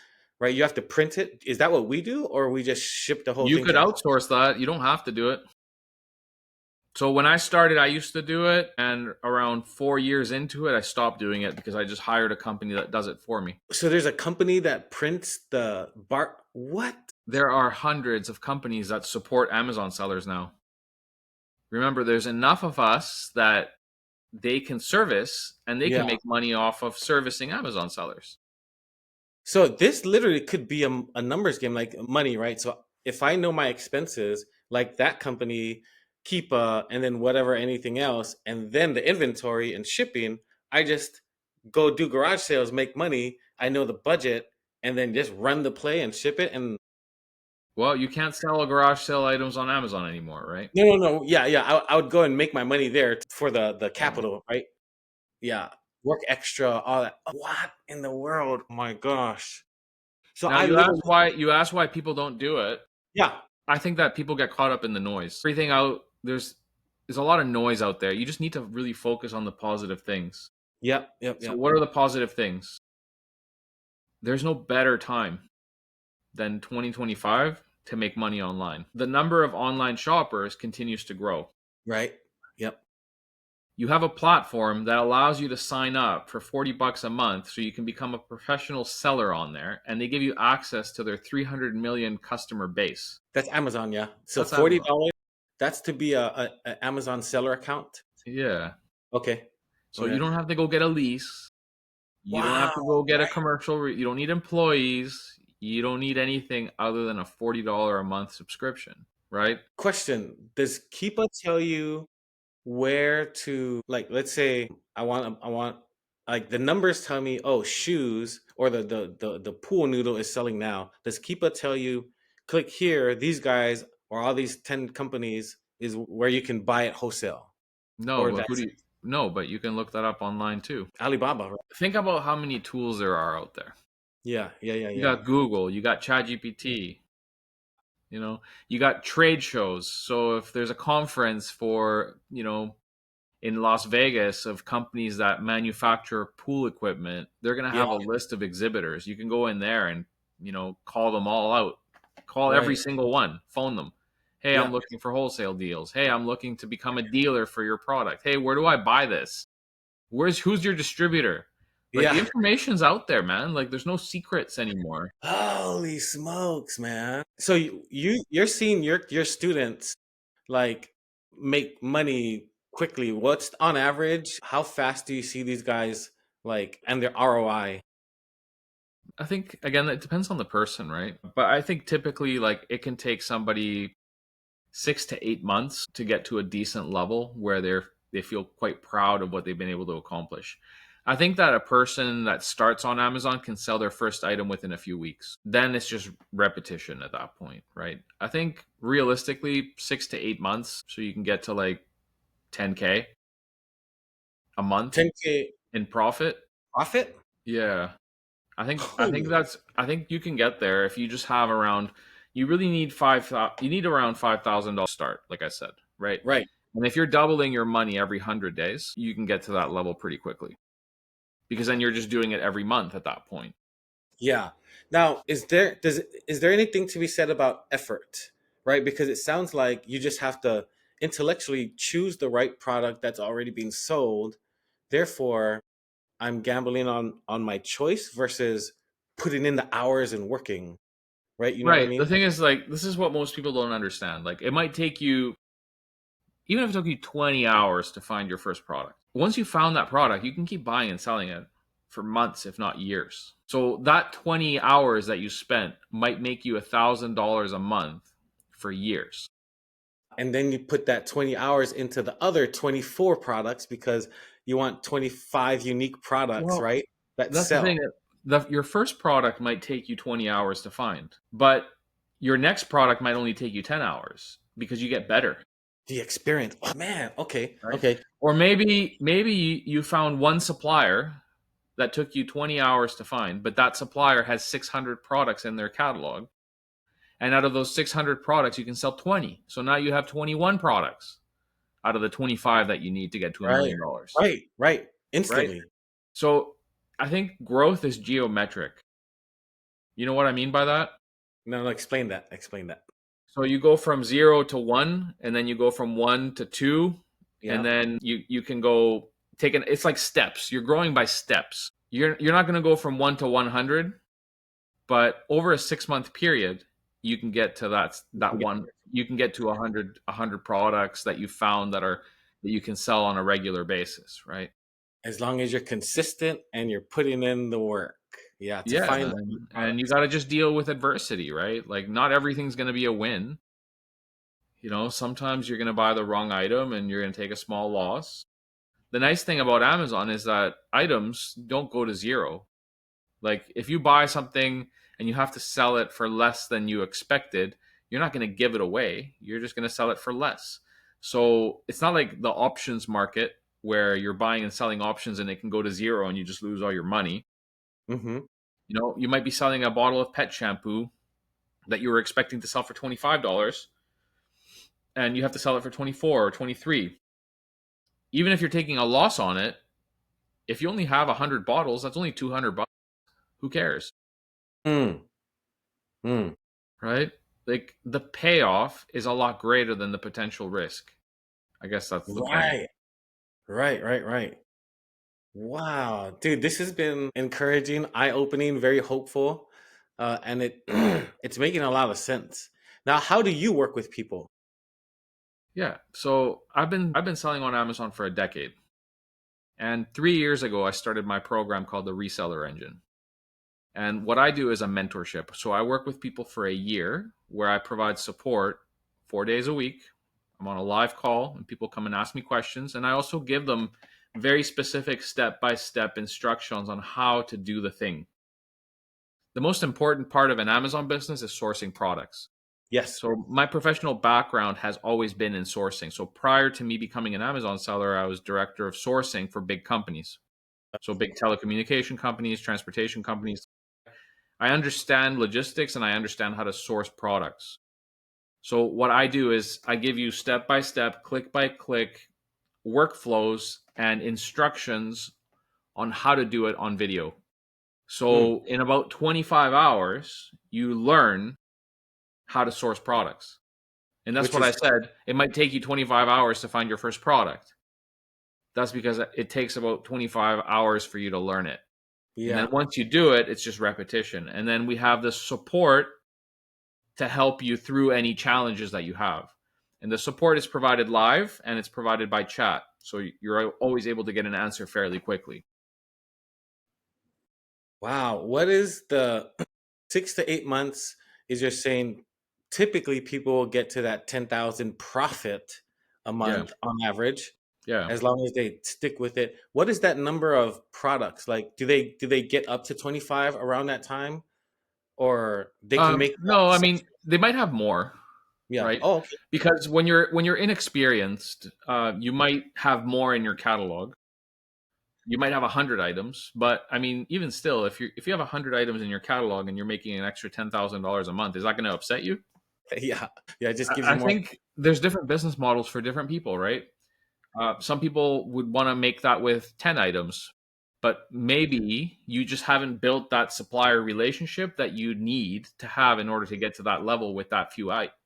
right? You have to print it. Is that what we do or we just ship the whole You thing could to outsource that. You don't have to do it. So when I started, I used to do it, and around 4 years into it, I stopped doing it because I just hired a company that does it for me. So there's a company that prints the bar. What? There are hundreds of companies that support Amazon sellers now. Remember, there's enough of us that they can service, and they Yeah. can make money off of servicing Amazon sellers. So this literally could be a numbers game, like money, right? So if I know my expenses, like that company, Keepa, and then whatever anything else, and then the inventory and shipping, I just go do garage sales, make money. I know the budget, and then just run the play and ship it. And Well, you can't sell garage sale items on Amazon anymore, right? no, no, no, yeah, yeah. I would go and make my money there for the Yeah. capital, right? Yeah, work extra, all that. What in the world? Oh my gosh. So Now I you literally, ask why people don't do it. yeah, I think that people get caught up in the noise. Everything out there's a lot of noise out there. You just need to really focus on the positive things. yep, yep, So yep. what are the positive things? There's no better time than 2025 to make money online. The number of online shoppers continues to grow. Right. Yep. You have a platform that allows you to sign up for $40 a month so you can become a professional seller on there, and they give you access to their 300 million customer base. That's Amazon, yeah. So That's $40, Amazon. that's to be a Amazon seller account. Yeah. Okay. So you Okay. don't have to go get a lease. You don't have Wow. to go get a commercial. You don't need employees. You don't need anything other than a $40 a month subscription, right? Question: does Keepa tell you where to, like, let's say I want like the numbers tell me, oh, shoes, or the pool noodle is selling now. Does Keepa tell you, click here, these guys or all these 10 companies is where you can buy it wholesale? No, Or but who do that's you? No, but you can look that up online too. Alibaba, right? Think about how many tools there are out there. Yeah, yeah, yeah, You yeah. got Google, you got ChatGPT, you know, you got trade shows. So if there's a conference for, in Las Vegas of companies that manufacture pool equipment, they're going to Yeah, have a list of exhibitors. You can go in there and, call them all out. Call every right. single one, phone them. Hey, Yeah. I'm looking for wholesale deals. Hey, I'm looking to become a dealer for your product. Hey, where do I buy this? Who's your distributor? Like the Yeah. information's out there, man. Like there's no secrets anymore. Holy smokes, man. So you're seeing your students like make money quickly. What's on average? How fast do you see these guys like and their ROI? I think again it depends on the person, right? But I think typically like it can take somebody 6 to 8 months to get to a decent level where they feel quite proud of what they've been able to accomplish. I think that a person that starts on Amazon can sell their first item within a few weeks. Then it's just repetition at that point, right? I think realistically 6 to 8 months so you can get to like 10K a month 10K in profit. profit? Yeah. I think Holy. I think you can get there if you just have around you really need you need around $5,000 start, like I said, right? Right. And if you're doubling your money every 100 days, you can get to that level pretty quickly because then you're just doing it every month at that point. Yeah. Now, is there anything to be said about effort, right? Because it sounds like you just have to intellectually choose the right product that's already being sold. Therefore, I'm gambling on my choice versus putting in the hours and working, right? You know what I Right. The mean? thing is, like, this is what most people don't understand. Like, it might take you, even if it took you 20 hours to find your first product. Once you found that product, you can keep buying and selling it for months, if not years. So that 20 hours that you spent might make you $1,000 a month for years. And then you put that 20 hours into the other 24 products because you want 25 unique products, Well, right? That that's the thing. sell. Your first product might take you 20 hours to find, but your next product might only take you 10 hours because you get better, The experience. Oh, man. Okay. right? Okay. Or maybe you found one supplier that took you 20 hours to find, but that supplier has 600 products in their catalog. And out of those 600 products, you can sell 20. So now you have 21 products out of the 25 that you need to get to $1 Right. million, Right. Right. right? Instantly. So I think growth is geometric. You know what I mean by that? No, no, explain that. Explain that. So you go from 0 to 1, and then you go from 1 to 2, and Yeah. then you can go taking. It's like steps. You're growing by steps. You're not going to go from 1 to 100, but over a 6 month period, you can get to that one. You can get to a hundred products that you found that you can sell on a regular basis, right? As long as you're consistent and you're putting in the work. Yeah. To Yeah, find the and you products. got to just deal with adversity, right? Like not everything's going to be a win. Sometimes you're going to buy the wrong item and you're going to take a small loss. The nice thing about Amazon is that items don't go to zero. Like if you buy something and you have to sell it for less than you expected, you're not going to give it away. You're just going to sell it for less. So it's not like the options market where you're buying and selling options and it can go to zero and you just lose all your money. Mm-hmm. You might be selling a bottle of pet shampoo that you were expecting to sell for $25 and you have to sell it for 24 or 23. Even if you're taking a loss on it, if you only have 100 bottles, that's only 200 bucks. Who cares? Mm. Mm. Right? Like the payoff is a lot greater than the potential risk. I guess that's the point. Right. Right. Right. Right. Wow, dude, this has been encouraging, eye-opening, very hopeful, and it's making a lot of sense. Now, how do you work with people? Yeah. So I've been selling on Amazon for a decade. And 3 years ago, I started my program called the Reseller Engine. And what I do is a mentorship. So I work with people for a year where I provide support 4 days a week. I'm on a live call and people come and ask me questions. And I also give them very specific step-by-step instructions on how to do the thing. The most important part of an Amazon business is sourcing products. Yes. So my professional background has always been in sourcing. So prior to me becoming an Amazon seller, I was director of sourcing for big companies. So big telecommunication companies, transportation companies. I understand logistics and I understand how to source products. So what I do is I give you step by step, click by click workflows and instructions on how to do it on video. So in about 25 hours, you learn how to source products. And that's Which what I is, said. It might take you 25 hours to find your first product. That's because it takes about 25 hours for you to learn it. And then yeah. once you do it, it's just repetition. And then we have the support to help you through any challenges that you have. And the support is provided live and it's provided by chat. So you're always able to get an answer fairly quickly. Wow. What is the 6 to 8 months is you're saying typically people will get to that 10,000 profit a Yeah. month on average Yeah. as long as they stick with it. What is that number of products? Like do they get up to 25 around that time or they can make that No, I such, mean, they might have more, yeah. right? Oh, okay. Because when you're inexperienced, you might have more in your catalog. You might have 100 items, but I mean, even still, if you have 100 items in your catalog and you're making an extra $10,000 a month, is that going to upset you? Yeah. Yeah, it just gives you I more. think there's different business models for different people, right? Some people would want to make that with 10 items, but maybe you just haven't built that supplier relationship that you need to have in order to get to that level with that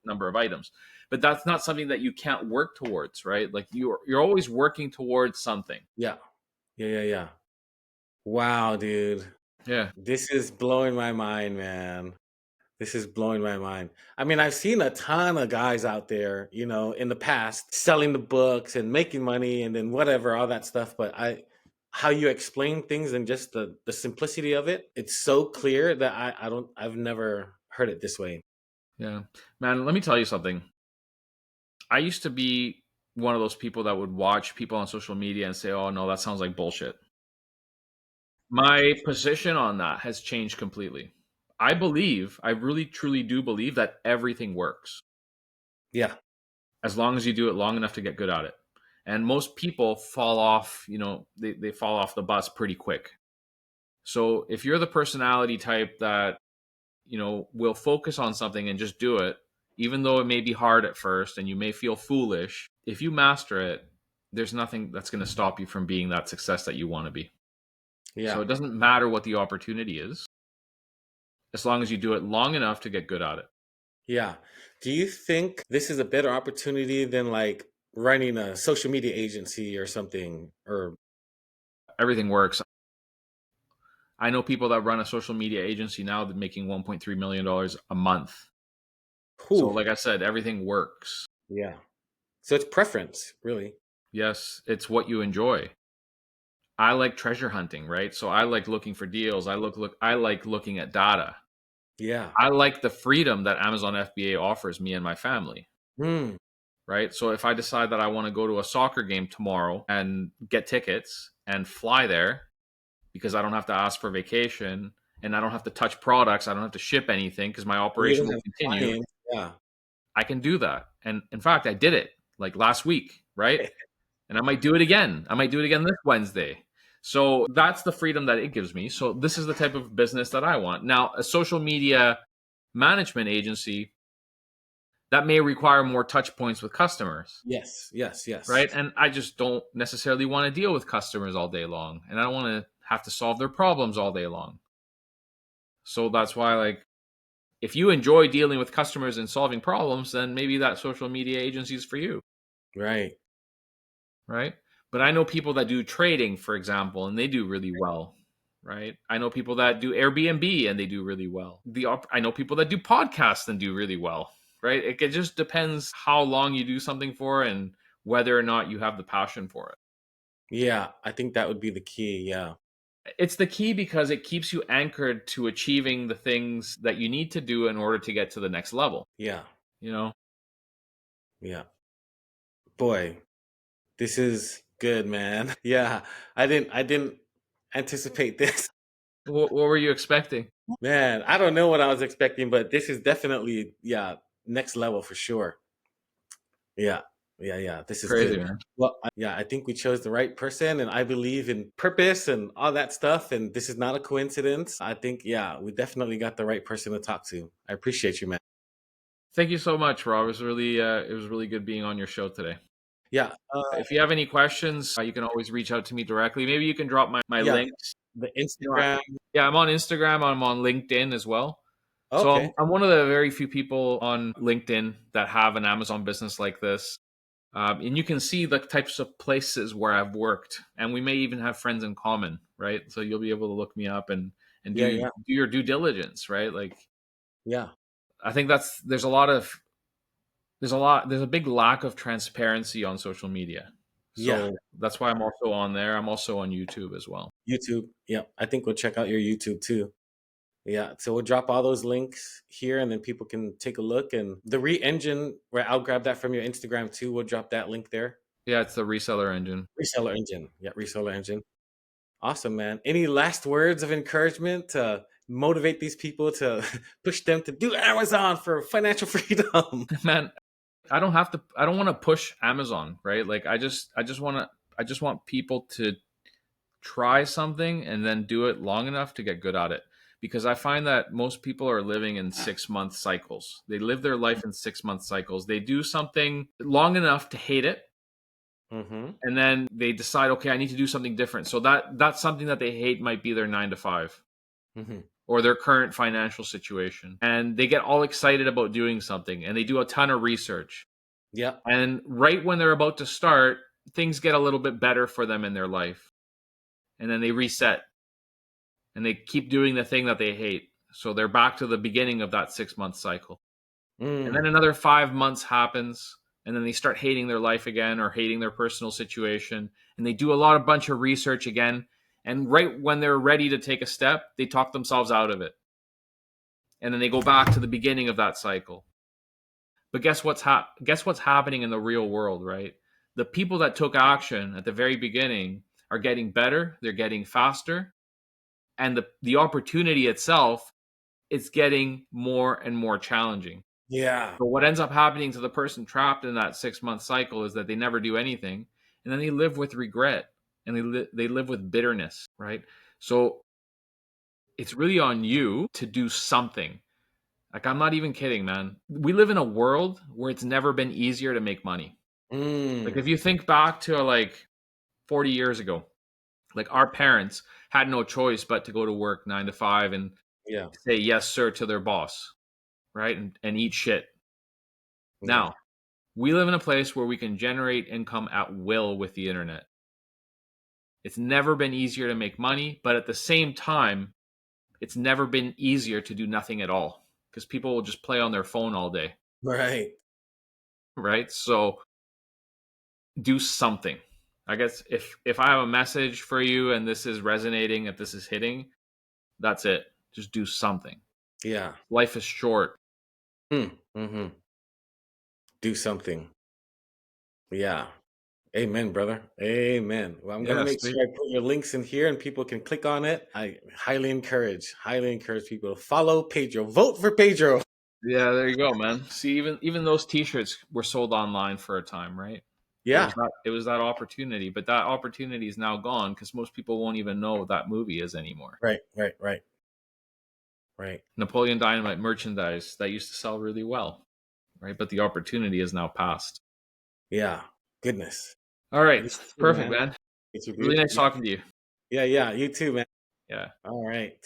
number of items. But that's not something that you can't work towards, right? Like you're always working towards something. Yeah. Yeah, yeah, yeah. Wow, dude. Yeah. This is blowing my mind, man. This is blowing my mind. I mean, I've seen a ton of guys out there, in the past selling the books and making money and then whatever, all that stuff. But how you explain things and just the simplicity of it, it's so clear that I've never heard it this way. Yeah. Man, let me tell you something. I used to be one of those people that would watch people on social media and say, "Oh no, that sounds like bullshit." My position on that has changed completely. I really truly do believe that everything works Yeah. as long as you do it long enough to get good at it. And most people fall off, they fall off the bus pretty quick. So if you're the personality type that, will focus on something and just do it, even though it may be hard at first and you may feel foolish, if you master it, there's nothing that's going to stop you from being that success that you want to be. So Yeah. it doesn't matter what the opportunity is, as long as you do it long enough to get good at it. Yeah. Do you think this is a better opportunity than like running a social media agency or something? Or, Everything works. I know people that run a social media agency now that making $1.3 million a month. So whew, like I said, everything works. yeah. So it's preference, really. Yes, it's what you enjoy. I like treasure hunting, right? So I like looking for deals. I like looking at data. Yeah. I like the freedom that Amazon FBA offers me and my family, Hmm. right? So if I decide that I want to go to a soccer game tomorrow and get tickets and fly there because I don't have to ask for vacation and I don't have to touch products, I don't have to ship anything because my You operation don't will have continue. clients. Yeah. I can do that. And in fact, I did it like last week, right? And I might do it again. I might do it again this Wednesday. So that's the freedom that it gives me. So this is the type of business that I want. Now, a social media management agency that may require more touch points with customers, Yes. Yes. Yes. right? And I just don't necessarily want to deal with customers all day long. And I don't want to have to solve their problems all day long. So that's why, like, if you enjoy dealing with customers and solving problems, then maybe that social media agency is for you, Right. right? But I know people that do trading, for example, and they do really well, right? I know people that do Airbnb and they do really well. I know people that do podcasts and do really well, right? It just depends how long you do something for and whether or not you have the passion for it. Yeah, I think that would be the key. Yeah. It's the key because it keeps you anchored to achieving the things that you need to do in order to get to the next level, Yeah. you know? Yeah. Boy, this is good, man. Yeah. I didn't anticipate this. What were you expecting? Man, I don't know what I was expecting, but this is definitely, yeah, next level for sure. Yeah. Yeah, yeah. This is Crazy, good. man. Well, yeah, I think we chose the right person, and I believe in purpose and all that stuff. And this is not a coincidence. I think, yeah, we definitely got the right person to talk to. I appreciate you, man. Thank you so much, Rob. It was really good being on your show today. Yeah. If you have any questions, you can always reach out to me directly. Maybe you can drop my Yeah. links. The You know, Instagram. yeah, I'm on Instagram. I'm on LinkedIn as well. So Okay. I'm one of the very few people on LinkedIn that have an Amazon business like this. And you can see the types of places where I've worked, and we may even have friends in common, right? So you'll be able to look me up and Yeah. Yeah. do your due diligence, right? Like Yeah. I think there's a big lack of transparency on social media. Yeah. So that's why I'm also on there. I'm also on YouTube as well. YouTube. Yeah. I think we'll check out your YouTube too. Yeah, so we'll drop all those links here, and then people can take a look. And the Re-Engine, right? I'll grab that from your Instagram too. We'll drop that link there. Yeah, it's the reseller engine. Reseller Engine, yeah, Reseller Engine. Awesome, man. Any last words of encouragement to motivate these people to push them to do Amazon for financial freedom? Man, I don't want to push Amazon, right? Like I just want people to try something and then do it long enough to get good at it. Because I find that most people are living in 6 month cycles. They live their life in 6 month cycles. They do something long enough to hate it, Mm-hmm. and then they decide, okay, I need to do something different. So that's something that they hate might be their 9 to 5 Mm-hmm. or their current financial situation. And they get all excited about doing something and they do a ton of research. Yep. And right when they're about to start, things get a little bit better for them in their life. And then they reset and they keep doing the thing that they hate. So they're back to the beginning of that 6 month cycle. And then Mm. another 5 months happens, and then they start hating their life again or hating their personal situation. And they do a bunch of research again. And right when they're ready to take a step, they talk themselves out of it. And then they go back to the beginning of that cycle. But guess what's happening in the real world, right? The people that took action at the very beginning are getting better, they're getting faster, and the opportunity itself is getting more and more challenging. Yeah. But what ends up happening to the person trapped in that 6 month cycle is that they never do anything, and then they live with regret and they live with bitterness, right? So it's really on you to do something. Like I'm not even kidding, man. We live in a world where it's never been easier to make money. Like Mm. if you think back to like 40 years ago, like our parents had no choice but to go to work 9 to 5 and Yeah. say yes sir to their boss, right? And eat shit. Yeah. Now, we live in a place where we can generate income at will with the internet. It's never been easier to make money, but at the same time, it's never been easier to do nothing at all because people will just play on their phone all day, Right. right? So do something. I guess if I have a message for you and this is resonating, if this is hitting, that's it. Just do something. Yeah. Life is short. Mm-hmm. Do something. Yeah. Amen, brother. Amen. Well, I'm gonna Yeah, make sweet. sure I put your links in here and people can click on it. I highly encourage people to follow Pedro. Vote for Pedro. Yeah, there you go, man. See, even those T-shirts were sold online for a time, right? Yeah. It was that opportunity, but that opportunity is now gone because most people won't even know what that movie is anymore. Right. Right. Right. Right. Napoleon Dynamite merchandise that used to sell really well, right? But the opportunity is now past. Yeah. Goodness. All right, You too, perfect, man. man. It's a Really good. nice Yeah. talking to you. Yeah. Yeah. You too, man. Yeah. All right.